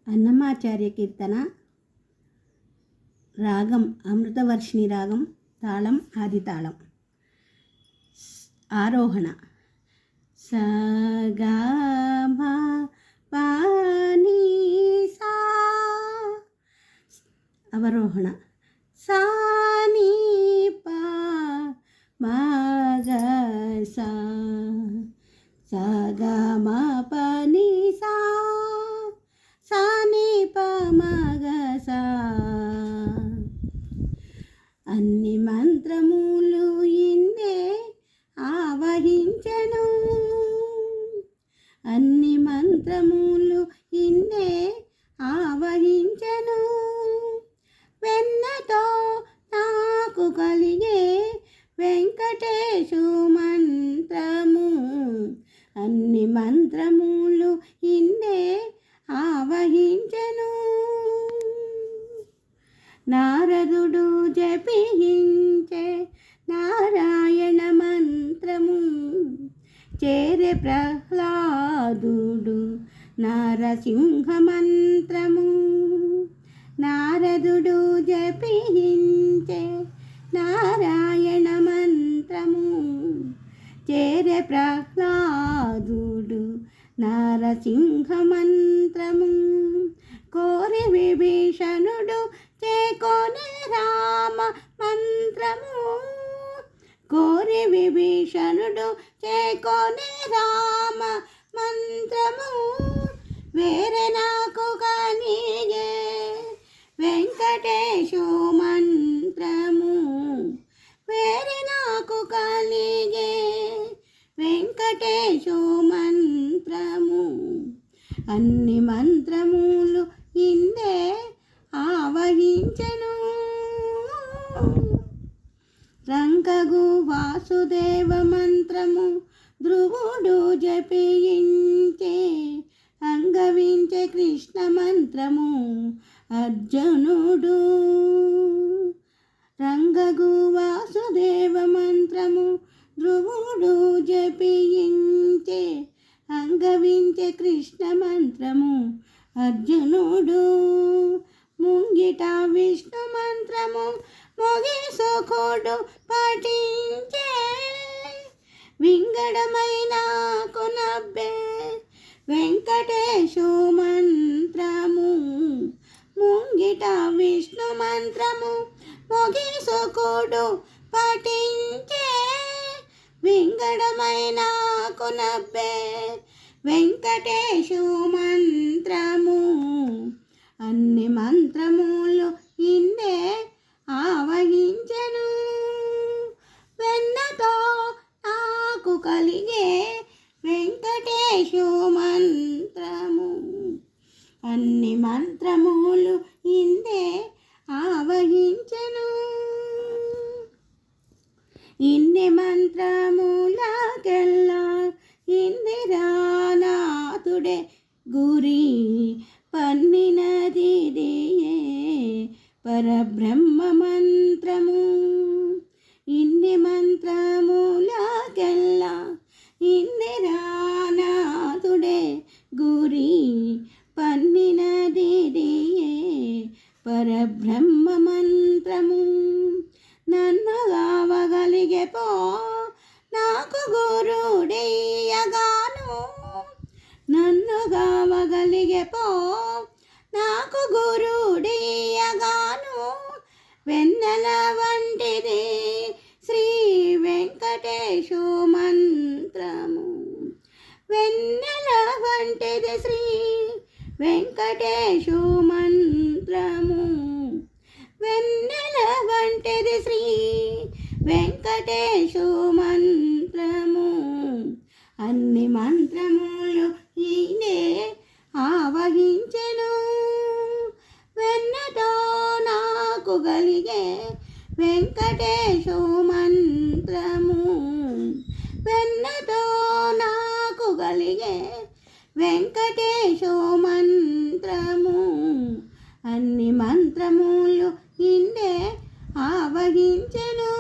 అన్నమాచార్య కీర్తన. రాగం అమృతవర్షిణి రాగం. తాళం ఆది తాళం. ఆరోహణ స గా మా పా ని సా. అవరోహణ సా ని పా మా గ సా. స గా మా ప ని సా. సా ని ప మా గ సా. అన్ని మంత్రములు ఇన్నే ఆవహించెను. అన్ని మంత్రములు ఇన్నే ఆవహించెను. వెన్నతో నాకు కలిగే వెంకటేశు మంత్రము. అన్ని మంత్రములు ఇన్నే ఆవహించెను. నారదుడు జపించే నారాయణ మంత్రము. చేరే ప్రహ్లాదుడు నరసింహ మంత్రము. నారదుడు జపించే నారాయణ మంత్రము. చేరే ప్రహ్లాదుడు నరసింహ మంత్రము. కోరి విభీషణుడు చేకొనే రామ మంత్రము. కోరి విభీషణుడు చేకొనే రామ మంత్రము. వేరే నాకు కనిగే వెంకటేశు మంత్రము. వేరే నాకు కలిగే వెంకటేశు మంత్రము. అన్ని మంత్రములు ఇన్నే ఆవహించెను. రంగగు వాసుదేవ మంత్రము ధ్రువుడు జపించే. అంగవించే కృష్ణ మంత్రము అర్జునుడు. రంగగు వాసుదేవ మంత్రము ధ్రువుడు జపించే. అంగవించే కృష్ణ మంత్రము అర్జునుడు. ముంగిట విష్ణు మంత్రము మొగేసుకుడు పఠించే. వింగడమైన కొనబ్బే వెంకటేశు మంత్రము. ముంగిట విష్ణు మంత్రము మొగేసుకుడు పఠించే. వింగడమైన కొనబ్బే వెంకటేశు మంత్రము. అన్ని మంత్రములు ఇన్నే ఆవహించెను. వెన్నతో నాకు కలిగే వెంకటేశు మంత్రము. అన్ని మంత్రములు ఇన్నే ఆవహించెను. ఇన్ని మంత్రములకెల్లా ఇందిరానాథుడే గురి పన్నినదిదియే పరబ్రహ్మ మంత్రము. ఇన్ని మంత్రములకెల్లా ఇందిరానాథుడే గురి పన్నినదిదియే పరబ్రహ్మ మంత్రము. నన్ను గావగలిగే పో నాకు గురుడేయగాను. నన్ను గావగలిగే పో నాకు గురుడేయగాను. వెన్నెల వంటిది శ్రీ వెంకటేశు మంత్రము. వెన్నెల వంటిది శ్రీ వెంకటేశు మంత్రము. వెన్నెల వంటిది శ్రీ వెంకటేశు మంత్రము. అన్ని మంత్రములు ఈయనే ఆవహించెను. వెన్నతో నాకు కలిగే వెంకటేశు మంత్రము. వెన్నతో నాకు కలిగే వెంకటేశు మంత్రము. అన్ని మంత్రములు ఇన్నే ఆవహించెను.